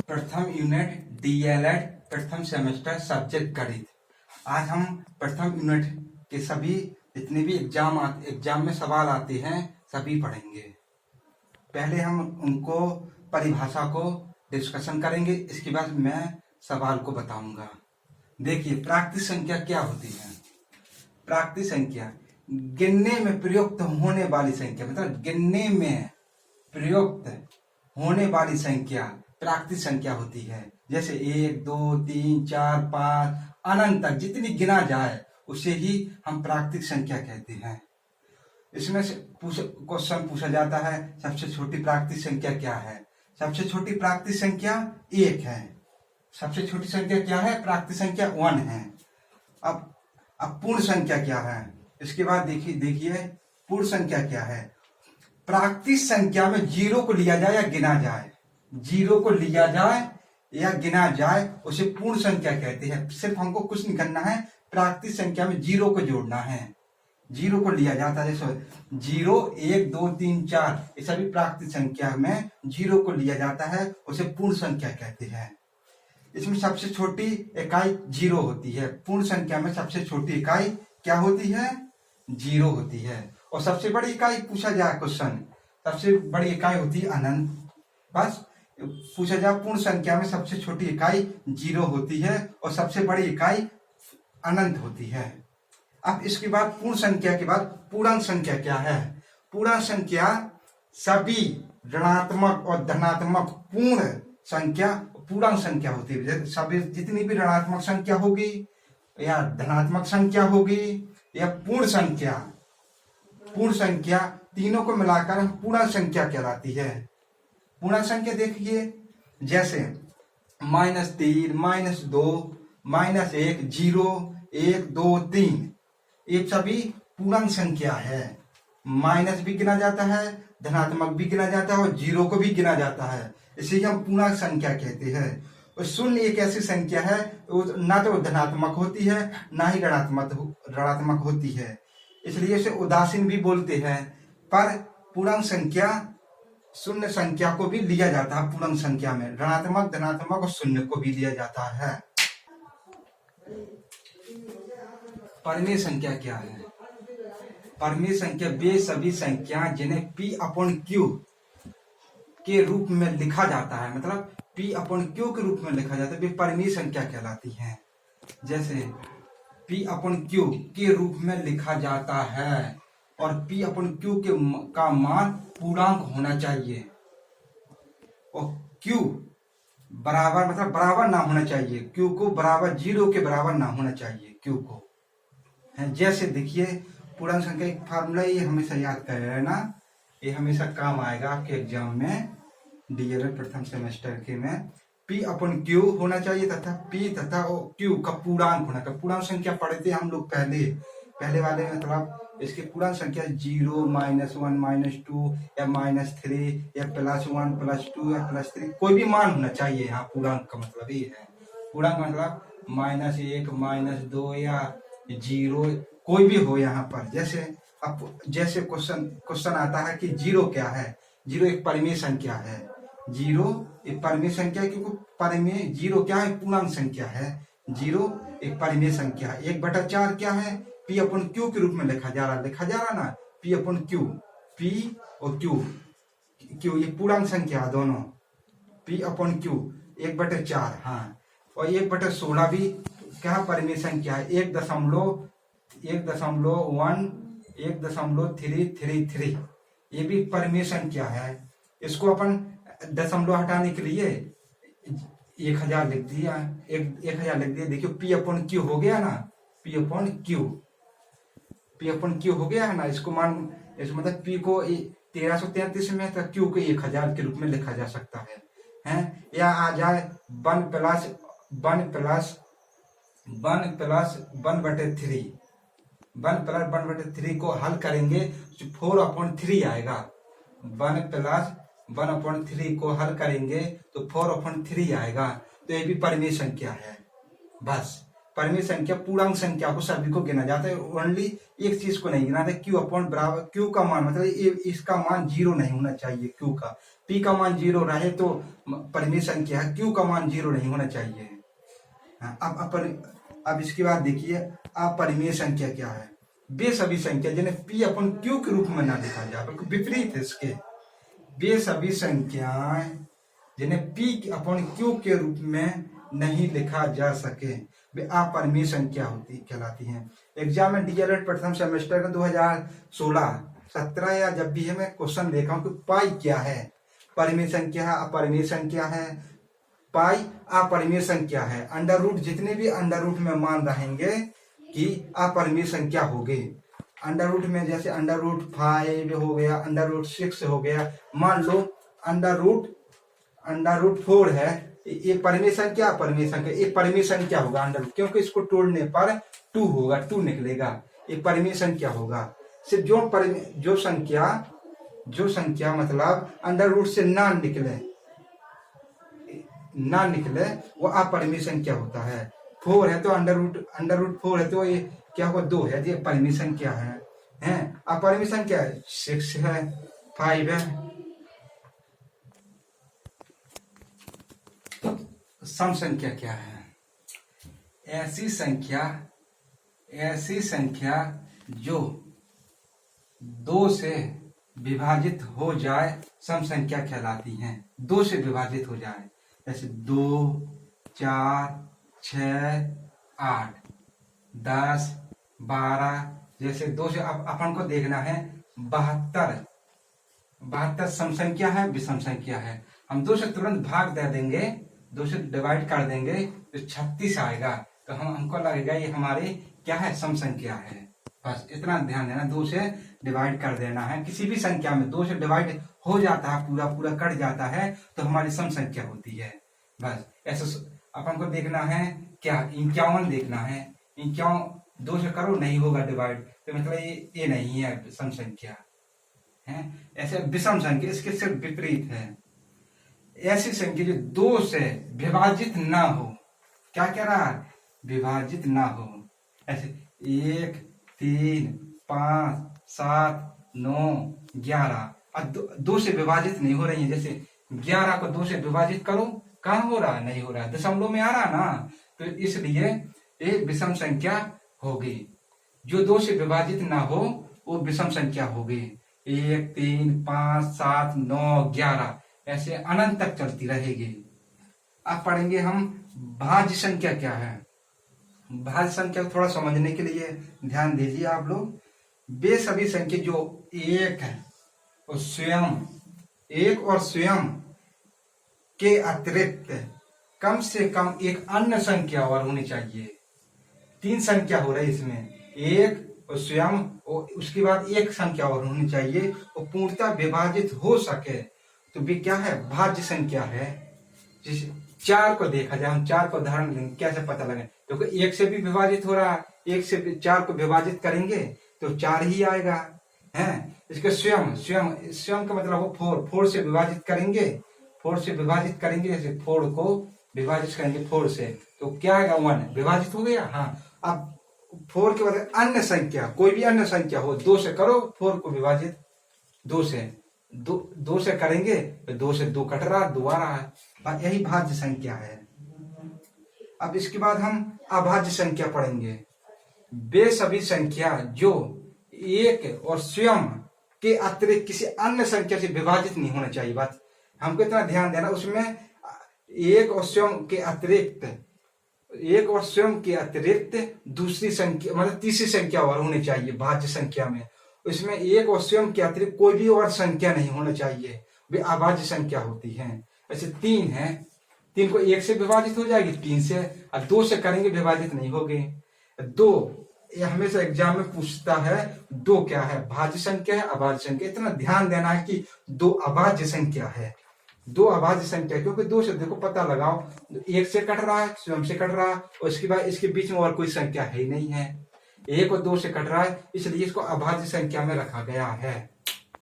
प्रथम unit DElEd प्रथम semester subject गणित। आज हम प्रथम यूनिट के सभी जितने भी एग्जाम में सवाल आते हैं सभी पढ़ेंगे। पहले हम उनको परिभाषा को डिस्कशन करेंगे, इसके बाद मैं सवाल को बताऊंगा। देखिए, प्राकृतिक संख्या क्या होती है। प्राकृतिक संख्या गिनने में प्रयुक्त होने वाली संख्या, मतलब गिनने में प्रयुक्त होने वाली संख्या प्राकृतिक संख्या होती है। जैसे 1, 2, 3, 4, 5 अनंत तक जितनी गिना जाए उसे ही हम प्राकृतिक संख्या कहते हैं। इसमें से क्वेश्चन पूछा जाता है, सबसे छोटी प्राकृतिक संख्या क्या है। सबसे छोटी प्राकृतिक संख्या 1 है। सबसे छोटी संख्या क्या है? प्राकृतिक संख्या 1 है। अब पूर्ण संख्या क्या है? इसके बाद देखिए पूर्ण संख्या क्या है। प्राकृतिक संख्या में जीरो को लिया जाए या गिना जाए, जीरो को लिया जाए या गिना जाए उसे पूर्ण संख्या कहते हैं। सिर्फ हमको कुछ नहीं करना है, प्राकृतिक संख्या में जीरो को जोड़ना है। जीरो को लिया जाता है, जैसे 0, 1, 2, 3, 4 ये सभी प्राकृतिक संख्या में जीरो को लिया जाता है, उसे पूर्ण संख्या कहते हैं। इसमें सबसे छोटी इकाई जीरो होती है। पूर्ण संख्या में सबसे छोटी इकाई क्या होती है? जीरो होती है। और सबसे बड़ी इकाई पूछा जाए क्वेश्चन, सबसे बड़ी इकाई होती है अनंत। बस पूछा जाए पूर्ण संख्या में सबसे छोटी इकाई जीरो होती है और सबसे बड़ी इकाई अनंत होती है। अब इसके बाद पूर्ण संख्या के बाद पूर्णांक संख्या क्या है? पूर्णांक संख्या सभी ऋणात्मक और धनात्मक पूर्ण संख्या पूर्णांक संख्या होती है। सभी जितनी भी ऋणात्मक संख्या होगी या धनात्मक संख्या होगी या पूर्ण संख्या तीनों को मिलाकर पूर्णांक संख्या कहलाती है। पूर्णांक संख्या देखिए, जैसे -3, -2, -1, 0, 1, 2, 3 ये सभी पूर्णांक संख्या है। माइनस भी गिना जाता है, धनात्मक भी गिना जाता है और जीरो को भी गिना जाता है, इसे हम पूर्णांक संख्या कहते हैं। और शून्य एक ऐसी संख्या है ना तो धनात्मक होती है ना ही ऋणात्मक होती है, इसलिए इसे उदासीन भी बोलते हैं। पर पूर्णांक संख्या शून्य संख्या को भी लिया जाता है। पूर्णांक संख्या में ऋणात्मक, धनात्मक और शून्य को भी लिया जाता है। परिमेय संख्या क्या है? परिमेय संख्या वे सभी संख्या जिन्हें P/Q के रूप में लिखा जाता है, मतलब P/Q के रूप में लिखा जाता है, वे परिमेय संख्या कहलाती हैं। जैसे P/Q के रूप में लिखा जाता है और P/Q का मान पूर्णांक होना चाहिए और Q बराबर, मतलब बराबर ना होना चाहिए। Q को बराबर, जीरो के बराबर ना होना चाहिए Q को है। जैसे देखिए पूर्णांक संख्या एक फार्मूला, ये हमेशा याद कर लेना, ये हमेशा काम आएगा आपके एग्जाम में डीएलएड प्रथम सेमेस्टर के में। P/Q होना चाहिए तथा P तथा Q का पूर्णांक होना। पूर्णांक संख्या पढ़ते हम लोग पहले वाले, मतलब इसके पूर्णांक संख्या 0, -1, -2 या -3 या +1, +2 या +3 कोई भी मान होना चाहिए। यहाँ पूर्णांक का मतलब ये है। पूर्णांक मतलब -1, -2 या 0 कोई भी हो यहाँ पर। जैसे क्वेश्चन आता है कि जीरो क्या है। जीरो एक परिमेय संख्या है। जीरो एक परिमेय संख्या है क्योंकि परिमेय जीरो क्या है? पूर्णांक संख्या है। जीरो एक परिमेय संख्या है। 1/4 क्या है? P/Q के रूप में लिखा जा रहा ना, P/Q, P और Q ये पूर्णांक संख्या दोनों। P/Q 1/4, हाँ। और 1/16 भी क्या परिमेय संख्या है? 1.333 ये भी परिमेय संख्या है। इसको अपन दशमलव हटाने के लिए 1000 लिख दिया, 1000 लिख दिया। देखियो P/Q हो गया ना, P/Q हो गया है ना। इसको मतलब P को 1333 में तो Q को 1000 के रूप में लिखा जा सकता है। या आ जाए 1 + 1/3 को हल करेंगे तो 4/3 आएगा। 1 + 1/3 को हल करेंगे तो 4/3 आएगा। तो ये भी परिमेय संख्या है। बस परिमेय संख्या पूर्णांक संख्या को सभी को गिना जाता है, ओनली एक चीज को नहीं गिना जाता। क्यू अपॉन बराबर क्यू का मान मतलब इसका मान 0 नहीं होना चाहिए। क्यू का पी का मान 0 रहे तो परिमेय संख्या है, क्यू का मान 0 नहीं होना चाहिए। अब इसके बाद देखिए अपरिमेय संख्या क्या है। वे सभी संख्या जिन्हें पी अपन क्यू के रूप में ना लिखा जाए, बल्कि विपरीत है इसके। वे सभी संख्याएं जिन्हें पी अपन क्यू के रूप में नहीं लिखा जा सके वे अपरिमेय संख्या कहलाती हैं। एग्जाम में डीएलएड प्रथम सेमेस्टर का 2016-17 या जब भी है मैं क्वेश्चन देखा हूं कि पाई क्या है, परिमेय संख्या है, अपरिमेय संख्या है। पाई अपरिमेय संख्या है, अंडर रूट जितने भी अंडर रूट में मान रहेंगे कि अपरिमेय संख्या होगी। अंडर रूट में जैसे अंडर रूट 5 हो गया, अंडर रूट 6 हो गया, मान लो अंडर रूट 4 है, ये परिमेय संख्या अपरिमेय संख्या, ये परिमेय संख्या होगा अंडर रूट, क्योंकि इसको तोड़ने पर 2 होगा, 2 निकलेगा, ये परिमेय संख्या होगा। सिर्फ जो संख्या मतलब अंडर रूट से ना निकले वो अपरिमेय संख्या होता है। 4 है तो अंडर रूट 4 है तो ये क्या होगा 2 है, ये परिमेय संख्या है। अपरिमेय संख्या 6 है, 5 है। सम संख्या क्या है? ऐसी संख्या जो 2 से विभाजित हो जाए सम संख्या कहलाती हैं। 2 से विभाजित हो जाए, जैसे 2, 4, 6, 8, 10, 12, जैसे 2 से अपन को देखना है 72 सम संख्या है, विषम संख्या है। हम 2 से तुरंत भाग दे देंगे, 2 से डिवाइड कर देंगे तो 36 आएगा, तो हमको लगेगा ये हमारे क्या है, सम संख्या है। बस इतना ध्यान देना, 2 से डिवाइड कर देना है। किसी भी संख्या में 2 से डिवाइड हो जाता है, पूरा कट जाता है तो हमारी सम संख्या होती है। बस ऐसे अपन को देखना है क्या, 51 देखना है। 51 2 से करो नहीं होगा डिवाइड, तो मतलब ये नहीं है सम संख्या है। ऐसे विषम संख्या इसके सिर्फ विपरीत है। ऐसी संख्या जो 2 से विभाजित ना हो, क्या कह रहा है, विभाजित ना हो। ऐसे 1, 3, 5, 7, 9, 11 अब 2 से विभाजित नहीं हो रही है। जैसे 11 को 2 से विभाजित करो, कहाँ हो रहा, नहीं हो रहा, दशमलव में आ रहा ना, तो इसलिए ये विषम संख्या होगी। जो 2 से विभाजित ना हो वो विषम संख्या होगी। 1, 3, 5, 7, 9, 11 ऐसे अनंत तक चलती रहेगी। अब पढ़ेंगे हम भाज्य संख्या क्या है। भाज्य संख्या को थोड़ा समझने के लिए ध्यान दीजिए आप लोग। वे सभी संख्या जो 1 है और स्वयं के अतिरिक्त कम से कम एक अन्य संख्या और होनी चाहिए। 3 संख्या हो रही इसमें, 1 और स्वयं और उसके बाद एक संख्या और होनी चाहिए और पूर्णतः विभाजित हो सके तो वे क्या है, भाज्य संख्या है। जिसे 4 को देखा जाए, हम 4 को उदाहरण लेंगे, कैसे पता लगे, क्योंकि 1 से भी विभाजित हो रहा है, 1 से 4 को विभाजित करेंगे तो 4 ही आएगा है। इसके स्वयं का मतलब वो 4 से विभाजित करेंगे, 4 से विभाजित करेंगे, जैसे 4 को विभाजित करेंगे 4 से तो क्या आएगा, 1 विभाजित हो गया। हाँ, अब 4 के बाद अन्य संख्या, कोई भी अन्य संख्या हो, 2 से करो 4 को विभाजित, 2 से करेंगे तो 2 से 2 कट रहा, 2 आ रहा है। यही भाज्य संख्या है। अब इसके बाद हम अभाज्य संख्या पढ़ेंगे। वे सभी संख्या जो 1 और स्वयं के अतिरिक्त किसी अन्य संख्या से विभाजित नहीं होना चाहिए। बात हमको इतना ध्यान देना, उसमें 1 और स्वयं के अतिरिक्त दूसरी संख्या मतलब तीसरी संख्या और होनी चाहिए भाज्य संख्या में। इसमें 1 और स्वयं के अतिरिक्त कोई भी और संख्या नहीं होना चाहिए, वे अभाज्य संख्या होती हैं। ऐसे 3 है, 3 को 1 से विभाजित हो जाएगी, 3 से, और 2 से करेंगे विभाजित नहीं होगी। 2 ये हमेशा एग्जाम में पूछता है, 2 क्या है, भाज्य संख्या है अभाज्य संख्या। इतना ध्यान देना है कि 2 अभाज्य संख्या है, 2 अभाज्य संख्या, क्योंकि 2 से देखो पता लगाओ, 1 से कट रहा है, स्वयं से कट रहा है, और इसके बाद इसके बीच में और कोई संख्या है ही नहीं है। 1 और 2 से कट रहा है, इसलिए इसको अभाज्य संख्या में रखा गया है।